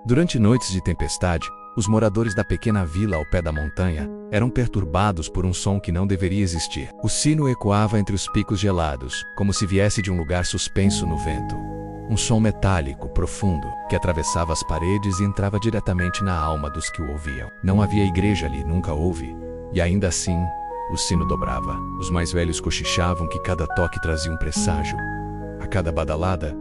Durante noites de tempestade, os moradores da pequena vila ao pé da montanha eram perturbados por um som que não deveria existir. O sino ecoava entre os picos gelados, como se viesse de um lugar suspenso no vento. Um som metálico, profundo, que atravessava as paredes e entrava diretamente na alma dos que o ouviam. Não havia igreja ali, nunca houve. E ainda assim, o sino dobrava. Os mais velhos cochichavam que cada toque trazia um presságio. A cada badalada,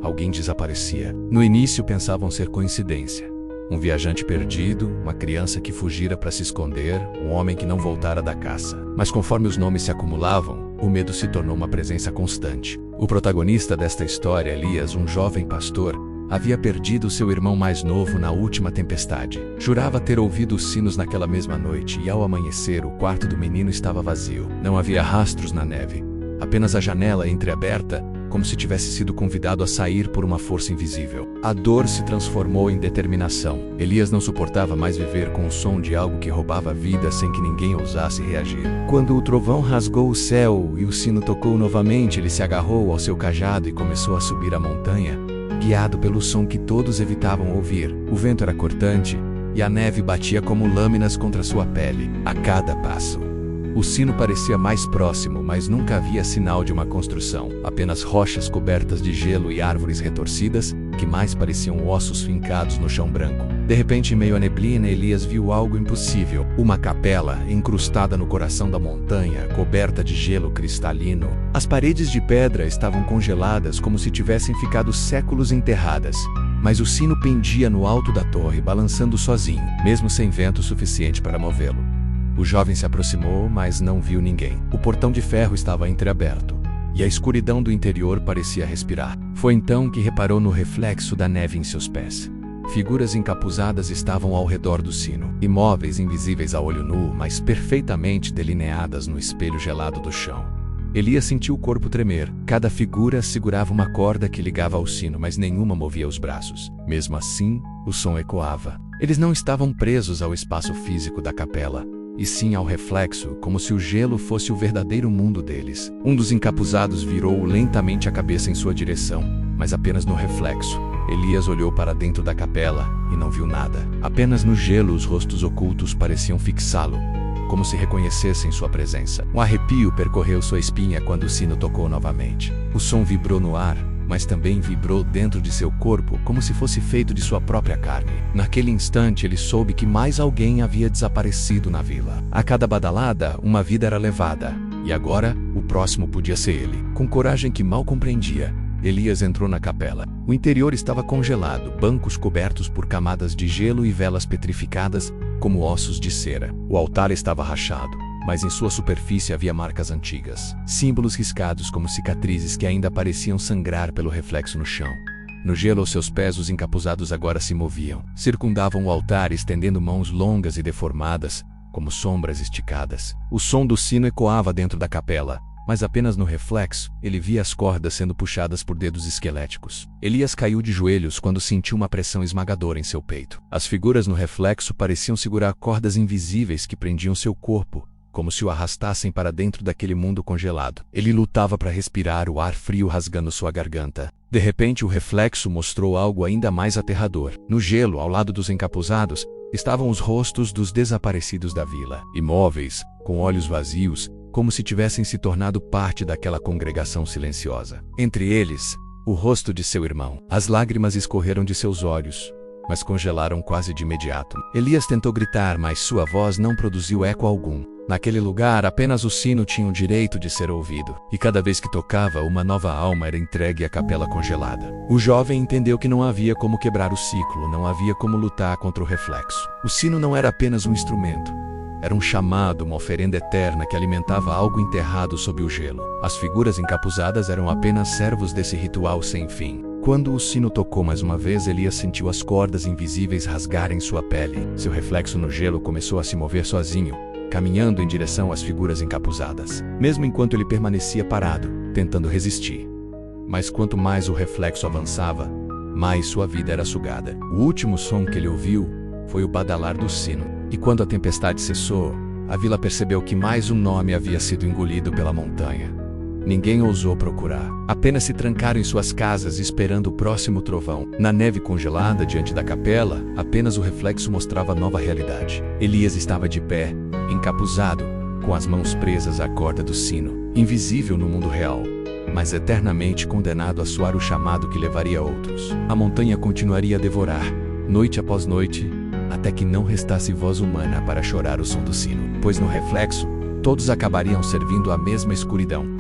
alguém desaparecia. No início pensavam ser coincidência. Um viajante perdido, uma criança que fugira para se esconder, um homem que não voltara da caça. Mas conforme os nomes se acumulavam, o medo se tornou uma presença constante. O protagonista desta história, Elias, um jovem pastor, havia perdido seu irmão mais novo na última tempestade. Jurava ter ouvido os sinos naquela mesma noite e, ao amanhecer, o quarto do menino estava vazio. Não havia rastros na neve, apenas a janela entreaberta, como se tivesse sido convidado a sair por uma força invisível. A dor se transformou em determinação. Elias não suportava mais viver com o som de algo que roubava a vida sem que ninguém ousasse reagir. Quando o trovão rasgou o céu e o sino tocou novamente, ele se agarrou ao seu cajado e começou a subir a montanha, guiado pelo som que todos evitavam ouvir. O vento era cortante e a neve batia como lâminas contra sua pele, a cada passo. O sino parecia mais próximo, mas nunca havia sinal de uma construção. Apenas rochas cobertas de gelo e árvores retorcidas, que mais pareciam ossos fincados no chão branco. De repente, em meio à neblina, Elias viu algo impossível. Uma capela, incrustada no coração da montanha, coberta de gelo cristalino. As paredes de pedra estavam congeladas como se tivessem ficado séculos enterradas. Mas o sino pendia no alto da torre, balançando sozinho, mesmo sem vento suficiente para movê-lo. O jovem se aproximou, mas não viu ninguém. O portão de ferro estava entreaberto, e a escuridão do interior parecia respirar. Foi então que reparou no reflexo da neve em seus pés. Figuras encapuzadas estavam ao redor do sino, imóveis, invisíveis a olho nu, mas perfeitamente delineadas no espelho gelado do chão. Elias sentiu o corpo tremer. Cada figura segurava uma corda que ligava ao sino, mas nenhuma movia os braços. Mesmo assim, o som ecoava. Eles não estavam presos ao espaço físico da capela, e sim ao reflexo, como se o gelo fosse o verdadeiro mundo deles. Um dos encapuzados virou lentamente a cabeça em sua direção, mas apenas no reflexo. Elias olhou para dentro da capela e não viu nada. Apenas no gelo os rostos ocultos pareciam fixá-lo, como se reconhecessem sua presença. Um arrepio percorreu sua espinha quando o sino tocou novamente. O som vibrou no ar, mas também vibrou dentro de seu corpo, como se fosse feito de sua própria carne. Naquele instante, ele soube que mais alguém havia desaparecido na vila. A cada badalada, uma vida era levada, e agora, o próximo podia ser ele. Com coragem que mal compreendia, Elias entrou na capela. O interior estava congelado, bancos cobertos por camadas de gelo e velas petrificadas, como ossos de cera. O altar estava rachado, mas em sua superfície havia marcas antigas, símbolos riscados como cicatrizes que ainda pareciam sangrar pelo reflexo no chão. No gelo aos seus pés, os encapuzados agora se moviam, circundavam o altar estendendo mãos longas e deformadas, como sombras esticadas. O som do sino ecoava dentro da capela, mas apenas no reflexo, ele via as cordas sendo puxadas por dedos esqueléticos. Elias caiu de joelhos quando sentiu uma pressão esmagadora em seu peito. As figuras no reflexo pareciam segurar cordas invisíveis que prendiam seu corpo, como se o arrastassem para dentro daquele mundo congelado. Ele lutava para respirar, o ar frio rasgando sua garganta. De repente, o reflexo mostrou algo ainda mais aterrador. No gelo, ao lado dos encapuzados, estavam os rostos dos desaparecidos da vila, imóveis, com olhos vazios, como se tivessem se tornado parte daquela congregação silenciosa. Entre eles, o rosto de seu irmão. As lágrimas escorreram de seus olhos, mas congelaram quase de imediato. Elias tentou gritar, mas sua voz não produziu eco algum. Naquele lugar, apenas o sino tinha o direito de ser ouvido, e cada vez que tocava, uma nova alma era entregue à capela congelada. O jovem entendeu que não havia como quebrar o ciclo, não havia como lutar contra o reflexo. O sino não era apenas um instrumento. Era um chamado, uma oferenda eterna que alimentava algo enterrado sob o gelo. As figuras encapuzadas eram apenas servos desse ritual sem fim. Quando o sino tocou mais uma vez, Elias sentiu as cordas invisíveis rasgarem sua pele. Seu reflexo no gelo começou a se mover sozinho, caminhando em direção às figuras encapuzadas, mesmo enquanto ele permanecia parado, tentando resistir. Mas quanto mais o reflexo avançava, mais sua vida era sugada. O último som que ele ouviu foi o badalar do sino. E quando a tempestade cessou, a vila percebeu que mais um nome havia sido engolido pela montanha. Ninguém ousou procurar. Apenas se trancaram em suas casas esperando o próximo trovão. Na neve congelada diante da capela, apenas o reflexo mostrava a nova realidade. Elias estava de pé, encapuzado, com as mãos presas à corda do sino, invisível no mundo real, mas eternamente condenado a soar o chamado que levaria a outros. A montanha continuaria a devorar, noite após noite, até que não restasse voz humana para chorar o som do sino, pois no reflexo, todos acabariam servindo à mesma escuridão.